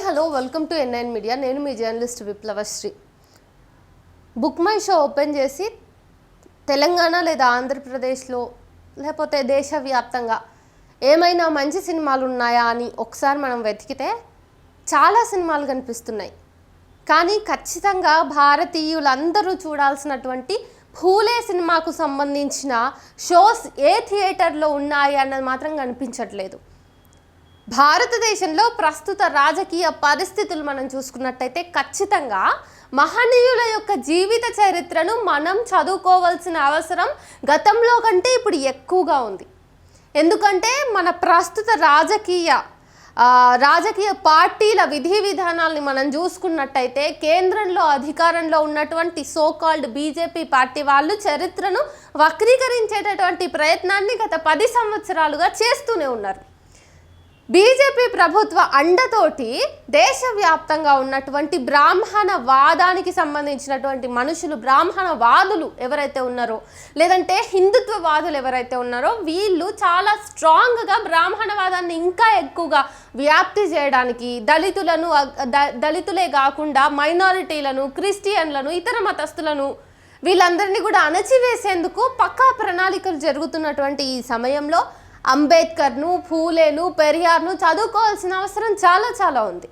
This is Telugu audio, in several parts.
Hello welcome to N9 media. నేను మీ journalist Viplavasri. Book my show open చేసి తెలంగాణ లేదా ఆంధ్రప్రదేశ్లో లేకపోతే దేశవ్యాప్తంగా ఏమైనా మంచి సినిమాలు ఉన్నాయా అని ఒకసారి మనం వెతికితే చాలా సినిమాలు కనిపిస్తున్నాయి. కానీ ఖచ్చితంగా భారతీయులందరూ చూడాల్సినటువంటి పూలే సినిమాకు సంబంధించిన షోస్ ఏ థియేటర్లో ఉన్నాయి అన్నది మాత్రం కనిపించట్లేదు. భారతదేశంలో ప్రస్తుత రాజకీయ పరిస్థితులు మనం చూసుకున్నట్టయితే ఖచ్చితంగా మహనీయుల యొక్క జీవిత చరిత్రను మనం చదువుకోవాల్సిన అవసరం గతంలో కంటే ఇప్పుడు ఎక్కువగా ఉంది. ఎందుకంటే మన ప్రస్తుత రాజకీయ పార్టీల విధి విధానాల్ని మనం చూసుకున్నట్టయితే కేంద్రంలో అధికారంలో ఉన్నటువంటి సోకాల్డ్ బీజేపీ పార్టీ వాళ్ళు చరిత్రను వక్రీకరించేటటువంటి ప్రయత్నాన్ని గత 10 సంవత్సరాలుగా చేస్తూనే ఉన్నారు. బీజేపీ ప్రభుత్వ అండతోటి దేశవ్యాప్తంగా ఉన్నటువంటి బ్రాహ్మణవాదానికి సంబంధించినటువంటి మనుషులు, బ్రాహ్మణవాదులు ఎవరైతే ఉన్నారో లేదంటే హిందుత్వవాదులు ఎవరైతే ఉన్నారో వీళ్ళు చాలా స్ట్రాంగ్గా బ్రాహ్మణవాదాన్ని ఇంకా ఎక్కువగా వ్యాప్తి చేయడానికి దళితులే కాకుండా మైనారిటీలను, క్రిస్టియన్లను, ఇతర మతస్థులను వీళ్ళందరినీ కూడా అణచివేసేందుకు పక్కా ప్రణాళికలు జరుగుతున్నటువంటి ఈ సమయంలో అంబేద్కర్ను, ఫూలేను, పెరియార్ను చదువుకోవాల్సిన అవసరం చాలా ఉంది.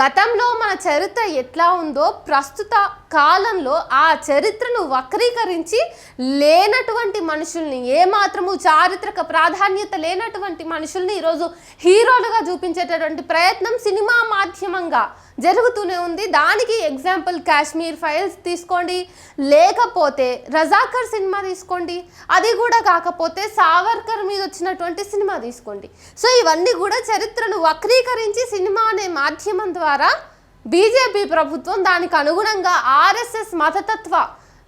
గతంలో మన చరిత్ర ఎట్లా ఉందో ప్రస్తుత కాలంలో ఆ చరిత్రను వక్రీకరించి లేనటువంటి మనుషుల్ని, ఏమాత్రము చారిత్రక ప్రాధాన్యత లేనటువంటి మనుషుల్ని ఈరోజు హీరోలుగా చూపించేటటువంటి ప్రయత్నం సినిమా మాధ్యమంగా జరుగుతూనే ఉంది. దానికి ఎగ్జాంపుల్ కాశ్మీర్ ఫైల్స్ తీసుకోండి, లేకపోతే రజాకర్ సినిమా తీసుకోండి, అది కూడా కాకపోతే సావర్కర్ మీద వచ్చినటువంటి సినిమా తీసుకోండి. సో ఇవన్నీ కూడా చరిత్రను వక్రీకరించి సినిమా అనే మాధ్యమం ద్వారా బీజేపీ ప్రభుత్వం దానికి అనుగుణంగా ఆర్ఎస్ఎస్ మతతత్వ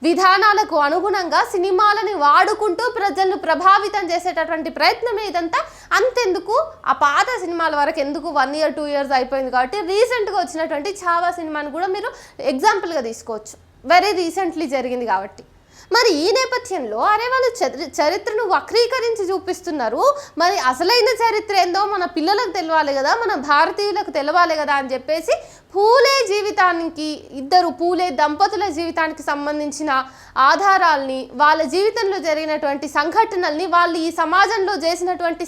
విధానాలకు అనుగుణంగా సినిమాలని వాడుకుంటూ ప్రజలను ప్రభావితం చేసేటటువంటి ప్రయత్నం ఇదంతా. అంతెందుకు ఆ పాత సినిమాల వరకు ఎందుకు 1 year 2 years అయిపోయింది కాబట్టి రీసెంట్గా వచ్చినటువంటి ఛావా సినిమాని కూడా మీరు ఎగ్జాంపుల్గా తీసుకోవచ్చు. వెరీ రీసెంట్లీ జరిగింది కాబట్టి. మరి ఈ నేపథ్యంలో వాళ్ళు చరిత్రను వక్రీకరించి చూపిస్తున్నారు. మరి అసలైన చరిత్ర ఏందో మన పిల్లలకు తెలవాలి కదా, మన భారతీయులకు తెలవాలి కదా అని చెప్పేసి పూలే జీవితానికి, ఇద్దరు పూలే దంపతుల జీవితానికి సంబంధించిన ఆధారాల్ని, వాళ్ళ జీవితంలో జరిగినటువంటి సంఘటనల్ని, వాళ్ళు ఈ సమాజంలో చేసినటువంటి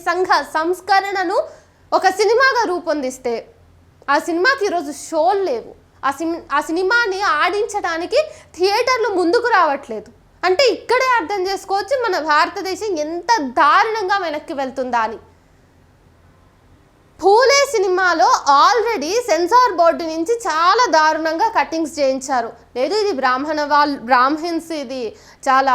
సంస్కరణను ఒక సినిమాగా రూపొందిస్తే ఆ సినిమాకి ఈరోజు షోలు లేవు. ఆ సినిమాని ఆడించడానికి థియేటర్లు ముందుకు రావట్లేదు. అంటే ఇక్కడే అర్థం చేసుకోవచ్చు మన భారతదేశం ఎంత దారుణంగా వెనక్కి వెళ్తుందా అని. పూలే సినిమాలో ఆల్రెడీ సెన్సార్ బోర్డు నుంచి చాలా దారుణంగా కట్టింగ్స్ చేయించారు. లేదు ఇది బ్రాహ్మిన్స్, ఇది చాలా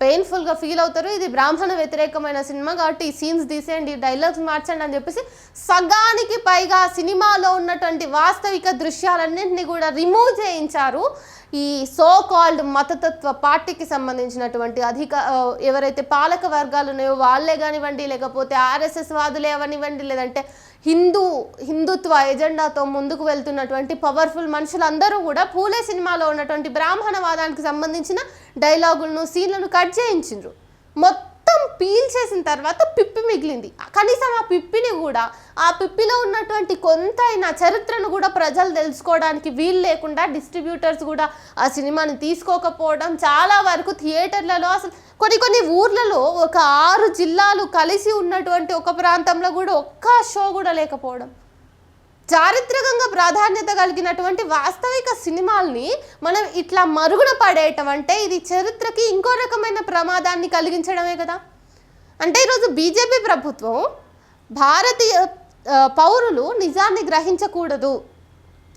పెయిన్ఫుల్గా ఫీల్ అవుతారు, ఇది బ్రాహ్మణ వ్యతిరేకమైన సినిమా కాబట్టి ఈ సీన్స్ తీసేయండి, డైలాగ్స్ మార్చండి అని చెప్పేసి సగానికి పైగా సినిమాలో ఉన్నటువంటి వాస్తవిక దృశ్యాలన్నింటినీ కూడా రిమూవ్ చేయించారు. ఈ సో కాల్డ్ మతతత్వ పార్టీకి సంబంధించినటువంటి ఎవరైతే పాలక వర్గాలు ఉన్నాయో వాళ్ళే కానివ్వండి, లేకపోతే ఆర్ఎస్ఎస్ వాదులే అవనివ్వండి, లేదంటే హిందుత్వ ఎజెండాతో ముందుకు వెళ్తున్నటువంటి పవర్ఫుల్ మనుషులందరూ కూడా పూలే సినిమాలో ఉన్నటువంటి బ్రాహ్మణవాదానికి సంబంధించిన డైలాగులను, సీన్లను కట్ చేయించిండ్రు. మొత్తం పీల్ చేసిన తర్వాత పిప్పి మిగిలింది. కనీసం ఆ పిప్పిని కూడా, ఆ పిప్పిలో ఉన్నటువంటి కొంతైనా చరిత్రను కూడా ప్రజలు తెలుసుకోవడానికి వీలు లేకుండా డిస్ట్రిబ్యూటర్స్ కూడా ఆ సినిమాని తీసుకోకపోవడం, చాలా వరకు థియేటర్లలో అసలు కొన్ని ఊర్లలో ఒక 6 జిల్లాలు కలిసి ఉన్నటువంటి ఒక ప్రాంతంలో కూడా ఒక్క షో కూడా లేకపోవడం. చారిత్రకంగా ప్రాధాన్యత కలిగినటువంటి వాస్తవిక సినిమాల్ని మనం ఇట్లా మరుగున పడేయటం అంటే ఇది చరిత్రకి ఇంకో రకమైన ప్రమాదాన్ని కలిగించడమే కదా. అంటే ఈరోజు బీజేపీ ప్రభుత్వం భారతీయ పౌరులు నిజాన్ని గ్రహించకూడదు,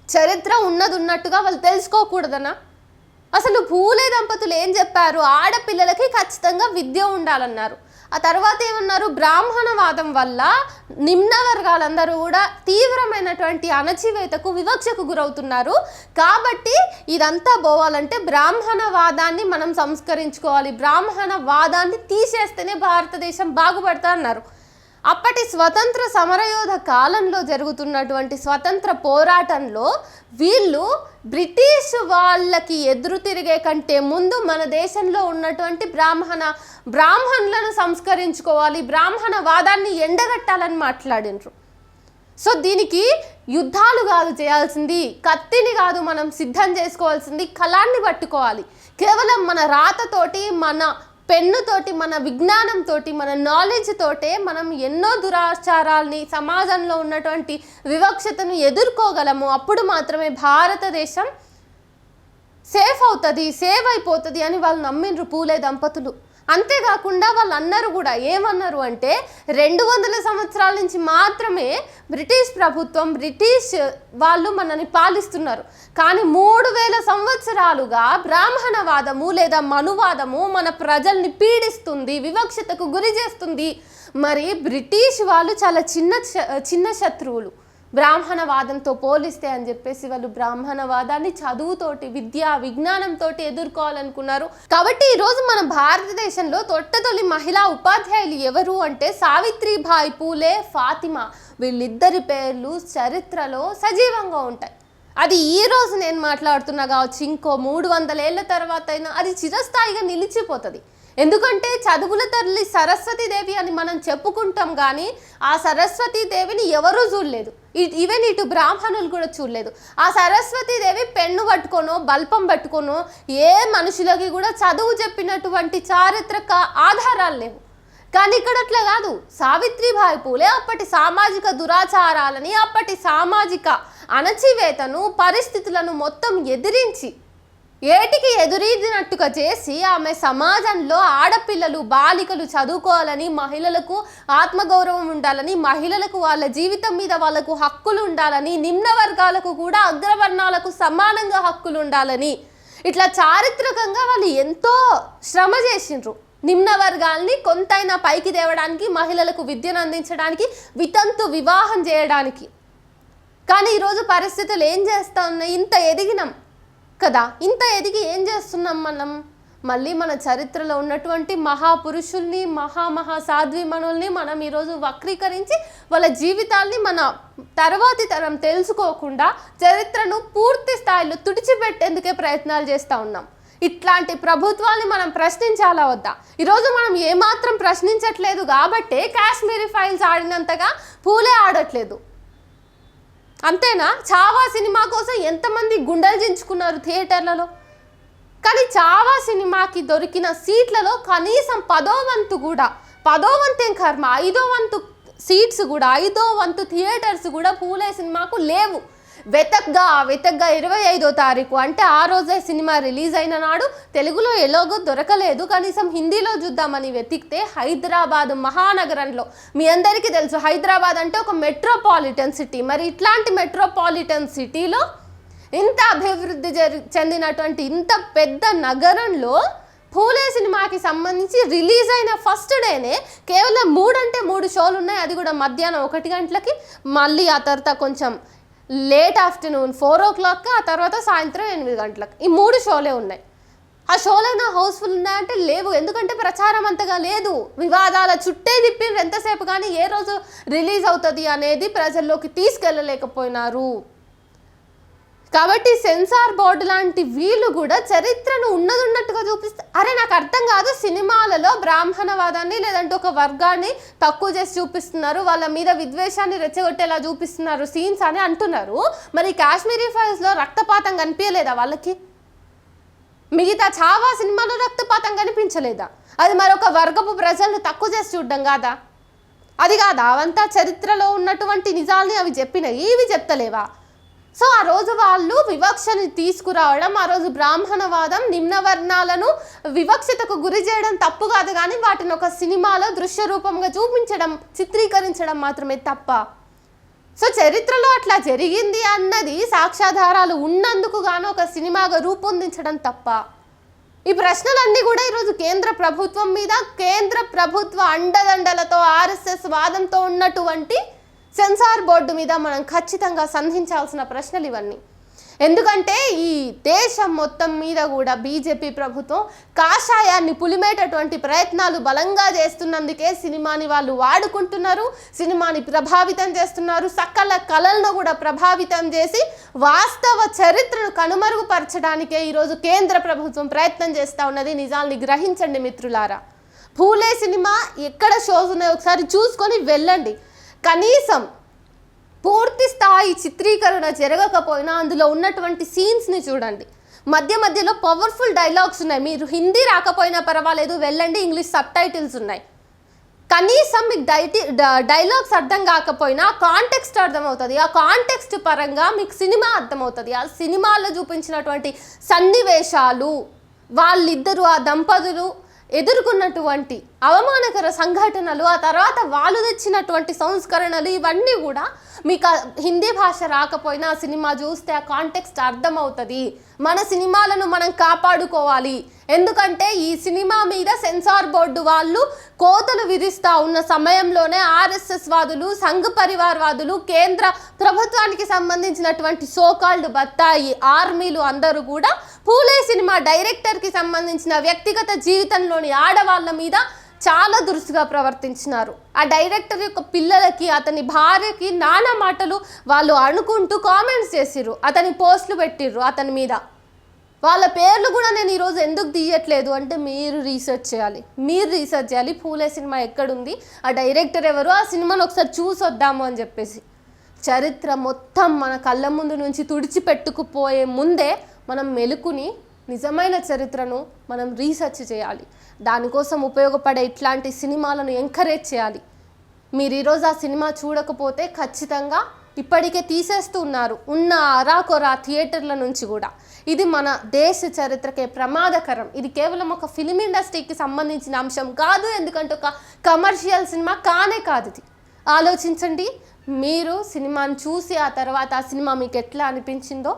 చరిత్ర ఉన్నట్టుగా వాళ్ళు తెలుసుకోకూడదనా? అసలు పూలే దంపతులు ఏం చెప్పారు? ఆడపిల్లలకి ఖచ్చితంగా విద్య ఉండాలన్నారు. ఆ తర్వాత ఏమన్నారు? బ్రాహ్మణవాదం వల్ల నిమ్న వర్గాలందరూ కూడా తీవ్రమైనటువంటి అణచివేతకు, వివక్షకు గురవుతున్నారు. కాబట్టి ఇదంతా పోవాలంటే బ్రాహ్మణవాదాన్ని మనం సంస్కరించుకోవాలి, బ్రాహ్మణవాదాన్ని తీసేస్తేనే భారతదేశం బాగుపడతా అన్నారు. అప్పటి స్వతంత్ర సమరయోధ కాలంలో జరుగుతున్నటువంటి స్వతంత్ర పోరాటంలో వీళ్ళు బ్రిటిష్ వాళ్ళకి ఎదురు తిరిగే కంటే ముందు మన దేశంలో ఉన్నటువంటి బ్రాహ్మణులను సంస్కరించుకోవాలి, బ్రాహ్మణవాదాన్ని ఎండగట్టాలని మాట్లాడినరు. సో దీనికి యుద్ధాలు కాదు చేయాల్సింది, కత్తిని కాదు మనం సిద్ధం చేసుకోవాల్సింది, కళాన్ని పట్టుకోవాలి. కేవలం మన రాతతోటి, మన పెన్నుతోటి, మన విజ్ఞానంతో, మన నాలెడ్జ్ తోటే మనం ఎన్నో దురాచారాల్ని, సమాజంలో ఉన్నటువంటి వివక్షతను ఎదుర్కోగలము. అప్పుడు మాత్రమే భారతదేశం సేవ్ అయిపోతుంది అని వాళ్ళు నమ్మిండ్రు పూలే దంపతులు. అంతేకాకుండా వాళ్ళు అన్నారు కూడా, ఏమన్నారు అంటే 200 సంవత్సరాల నుంచి మాత్రమే బ్రిటిష్ ప్రభుత్వం, బ్రిటిష్ వాళ్ళు మనల్ని పాలిస్తున్నారు. కానీ 3000 సంవత్సరాలుగా బ్రాహ్మణవాదము లేదా మనువాదము మన ప్రజల్ని పీడిస్తుంది, వివక్షతకు గురి చేస్తుంది. మరి బ్రిటిష్ వాళ్ళు చాలా చిన్న శత్రువులు బ్రాహ్మణవాదంతో పోలిస్తే అని చెప్పేసి వాళ్ళు బ్రాహ్మణవాదాన్ని చదువుతోటి, విజ్ఞానంతో ఎదుర్కోవాలనుకున్నారు. కాబట్టి ఈరోజు మన భారతదేశంలో తొట్టతొలి మహిళా ఉపాధ్యాయులు ఎవరు అంటే సావిత్రిబాయి పూలే, ఫాతిమా. వీళ్ళిద్దరి పేర్లు చరిత్రలో సజీవంగా ఉంటాయి. అది ఈరోజు నేను మాట్లాడుతున్నా కావచ్చు, ఇంకో 300 ఏళ్ళ తర్వాత అయినా అది చిరస్థాయిగా నిలిచిపోతుంది. ఎందుకంటే చదువుల తల్లి సరస్వతీదేవి అని మనం చెప్పుకుంటాం, కానీ ఆ సరస్వతీదేవిని ఎవరూ చూడలేదు. ఈవెన్ ఇటు బ్రాహ్మణులు కూడా చూడలేదు. ఆ సరస్వతీదేవి పెన్ను పట్టుకోనో, బల్పం పట్టుకోనో ఏ మనుషులకి కూడా చదువు చెప్పినటువంటి చారిత్రక ఆధారాలు లేవు. కానీ ఇక్కడ అట్లా కాదు. సావిత్రిబాయి పూలే అప్పటి సామాజిక దురాచారాలని, అప్పటి సామాజిక అణచివేతను, పరిస్థితులను మొత్తం ఎదిరించి, ఏటికి ఎదురీదినట్టుగా చేసి ఆమె సమాజంలో ఆడపిల్లలు, బాలికలు చదువుకోవాలని, మహిళలకు ఆత్మగౌరవం ఉండాలని, మహిళలకు వాళ్ళ జీవితం మీద వాళ్ళకు హక్కులు ఉండాలని, నిమ్న వర్గాలకు కూడా అగ్రవర్ణాలకు సమానంగా హక్కులు ఉండాలని, ఇట్లా చారిత్రకంగా వాళ్ళు ఎంతో శ్రమ చేసిండ్రు. నిమ్న వర్గాల్ని కొంతైనా పైకి తేవడానికి, మహిళలకు విద్యను అందించడానికి, వితంతు వివాహం చేయడానికి. కానీ ఈరోజు పరిస్థితులు ఏం చేస్తా ఉన్నాయి? ఇంత ఎదిగినాం కదా, ఇంత ఎదిగి ఏం చేస్తున్నాం మనం? మళ్ళీ మన చరిత్రలో ఉన్నటువంటి మహాపురుషుల్ని, మహా సాధ్వీమణుల్ని మనం ఈరోజు వక్రీకరించి వాళ్ళ జీవితాల్ని మన తర్వాతి తరం తెలుసుకోకుండా చరిత్రను పూర్తి స్థాయిలో తుడిచిపెట్టేందుకే ప్రయత్నాలు చేస్తూ ఉన్నాం. ఇట్లాంటి ప్రభుత్వాన్ని మనం ప్రశ్నించాలా వద్దా? ఈరోజు మనం ఏమాత్రం ప్రశ్నించట్లేదు కాబట్టే కాశ్మీరీ ఫైల్స్ ఆడినంతగా పూలే ఆడట్లేదు. అంతేనా? చావా సినిమా కోసం ఎంతమంది గుండెలు దించుకున్నారు థియేటర్లలో. కానీ చావా సినిమాకి దొరికిన సీట్లలో కనీసం 10వ వంతు కూడా, 10వ వంతు ఏం కర్మ, 5వ వంతు సీట్స్ కూడా, 5వ వంతు థియేటర్స్ కూడా పూలే సినిమాకు లేవు. వెతగ్గా 25వ తారీఖు అంటే ఆ రోజే సినిమా రిలీజ్ అయిన నాడు తెలుగులో ఎలాగో దొరకలేదు. కనీసం హిందీలో చూద్దామని వెతికితే హైదరాబాద్ మహానగరంలో, మీ అందరికీ తెలుసు హైదరాబాద్ అంటే ఒక మెట్రోపాలిటన్ సిటీ. మరి ఇట్లాంటి మెట్రోపాలిటన్ సిటీలో, ఇంత అభివృద్ధి చెందినటువంటి ఇంత పెద్ద నగరంలో పూలే సినిమాకి సంబంధించి రిలీజ్ అయిన ఫస్ట్ డేనే కేవలం 3 షోలు ఉన్నాయి. అది కూడా మధ్యాహ్నం 1 గంటలకి, మళ్ళీ ఆ తర్వాత కొంచెం లేట్ ఆఫ్టర్నూన్ 4 o'clock, ఆ తర్వాత సాయంత్రం 8 గంటలకు. ఈ 3 షోలే ఉన్నాయి. ఆ షోలైనా హౌస్ఫుల్ ఉన్నాయంటే లేవు. ఎందుకంటే ప్రచారం అంతగా లేదు. వివాదాల చుట్టే తిప్పిర్రు ఎంతసేపు, కానీ ఏ రోజు రిలీజ్ అవుతుంది అనేది ప్రజల్లోకి తీసుకెళ్ళలేకపోయినారు. కాబట్టి సెన్సార్ బోర్డు లాంటి వీళ్ళు కూడా చరిత్రను ఉన్నట్టుగా చూపిస్తే, అరే నాకు అర్థం కాదు, సినిమాలలో బ్రాహ్మణవాదాన్ని లేదంటే ఒక వర్గాన్ని తక్కువ చేసి చూపిస్తున్నారు, వాళ్ళ మీద విద్వేషాన్ని రెచ్చగొట్టేలా చూపిస్తున్నారు సీన్స్ అని అంటున్నారు. మరి కాశ్మీరీ ఫైల్స్లో రక్తపాతం కనిపించలేదా వాళ్ళకి? మిగతా చావా సినిమాలో రక్తపాతం కనిపించలేదా? అది మరొక వర్గపు ప్రజలను తక్కువ చేసి చూడడం కాదా? అది కాదా? అవంతా చరిత్రలో ఉన్నటువంటి నిజాల్ని అవి చెప్పినాయి, ఇవి చెప్తలేవా? సో ఆ రోజు వాళ్ళు వివక్షని తీసుకురావడం, ఆ రోజు బ్రాహ్మణవాదం, నిమ్న వర్ణాలను వివక్షతకు గురి చేయడం తప్పు కాదు, కానీ వాటిని ఒక సినిమాలో దృశ్య రూపంగా చూపించడం, చిత్రీకరించడం మాత్రమే తప్ప. సో చరిత్రలో అట్లా జరిగింది అన్నది సాక్ష్యాధారాలు ఉన్నందుకు గాను ఒక సినిమాగా రూపొందించడం తప్ప. ఈ ప్రశ్నలన్నీ కూడా ఈరోజు కేంద్ర ప్రభుత్వం మీద, కేంద్ర ప్రభుత్వ అండదండలతో, RSS వాదంతో ఉన్నటువంటి సెన్సార్ బోర్డు మీద మనం ఖచ్చితంగా సంధించాల్సిన ప్రశ్నలు ఇవన్నీ. ఎందుకంటే ఈ దేశం మొత్తం మీద కూడా బీజేపీ ప్రభుత్వం కాషాయాన్ని పులిమేటటువంటి ప్రయత్నాలు బలంగా చేస్తున్నందుకే సినిమాని వాళ్ళు వాడుకుంటున్నారు, సినిమాని ప్రభావితం చేస్తున్నారు, సకల కళలను కూడా ప్రభావితం చేసి వాస్తవ చరిత్రను కనుమరుగుపరచడానికే ఈరోజు కేంద్ర ప్రభుత్వం ప్రయత్నం చేస్తూ ఉన్నది. నిజాల్ని గ్రహించండి మిత్రులారా. పూలే సినిమా ఎక్కడ షోస్ ఉన్నాయో ఒకసారి చూసుకొని వెళ్ళండి. కనీసం పూర్తి స్థాయి చిత్రీకరణ జరగకపోయినా అందులో ఉన్నటువంటి సీన్స్ని చూడండి. మధ్య మధ్యలో పవర్ఫుల్ డైలాగ్స్ ఉన్నాయి. మీరు హిందీ రాకపోయినా పర్వాలేదు, వెళ్ళండి, ఇంగ్లీష్ సబ్ టైటిల్స్ ఉన్నాయి. కనీసం మీకు డైలాగ్స్ అర్థం కాకపోయినా కాంటెక్స్ట్ అర్థమవుతుంది. ఆ కాంటెక్స్ట్ పరంగా మీకు సినిమా అర్థమవుతుంది. ఆ సినిమాలో చూపించినటువంటి సన్నివేశాలు, వాళ్ళిద్దరూ ఆ దంపతులు ఎదుర్కొన్నటువంటి అవమానకర సంఘటనలు, ఆ తర్వాత వాళ్ళు తెచ్చినటువంటి సంస్కరణలు, ఇవన్నీ కూడా మీకు హిందీ భాష రాకపోయినా ఆ సినిమా చూస్తే ఆ కాంటెక్స్ట్ అర్థమవుతుంది. మన సినిమాలను మనం కాపాడుకోవాలి. ఎందుకంటే ఈ సినిమా మీద సెన్సార్ బోర్డు వాళ్ళు కోతలు విధిస్తూ ఉన్న సమయంలోనే ఆర్ఎస్ఎస్ వాదులు, సంఘ్ పరివార్ వాదులు, కేంద్ర ప్రభుత్వానికి సంబంధించినటువంటి సోకాల్డ్ బత్తాయి ఆర్మీలు అందరూ కూడా పూలే సినిమా డైరెక్టర్కి సంబంధించిన వ్యక్తిగత జీవితంలోని ఆడవాళ్ళ మీద చాలా దురుసుగా ప్రవర్తించినారు. ఆ డైరెక్టర్ యొక్క పిల్లలకి, అతని భార్యకి నానా మాటలు వాళ్ళు అనుకుంటూ కామెంట్స్ చేసిర్రు, అతని పోస్టులు పెట్టిర్రు అతని మీద. వాళ్ళ పేర్లు కూడా నేను ఈరోజు ఎందుకు తీయట్లేదు అంటే మీరు రీసెర్చ్ చేయాలి. పూలే సినిమా ఎక్కడుంది, ఆ డైరెక్టర్ ఎవరు, ఆ సినిమాను ఒకసారి చూసొద్దాము అని చెప్పేసి. చరిత్ర మొత్తం మన కళ్ళ ముందు నుంచి తుడిచిపెట్టుకుపోయే ముందే మనం మెలుకుని నిజమైన చరిత్రను మనం రీసెర్చ్ చేయాలి. దానికోసం ఉపయోగపడే ఇట్లాంటి సినిమాలను ఎంకరేజ్ చేయాలి. మీరు ఈరోజు ఆ సినిమా చూడకపోతే ఖచ్చితంగా ఇప్పటికే తీసేస్తూ ఉన్నారు ఉన్న అరాకొరా థియేటర్ల నుంచి కూడా. ఇది మన దేశ చరిత్రకే ప్రమాదకరం. ఇది కేవలం ఒక ఫిలిం ఇండస్ట్రీకి సంబంధించిన అంశం కాదు, ఎందుకంటే ఒక కమర్షియల్ సినిమా కానే కాదు ఇది. ఆలోచించండి. మీరు సినిమాని చూసి ఆ తర్వాత ఆ సినిమా మీకు ఎట్లా అనిపించిందో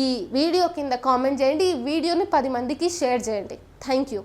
ఈ వీడియో కింద కామెంట్ చేయండి. ఈ వీడియోని 10 మందికి షేర్ చేయండి. Thank you.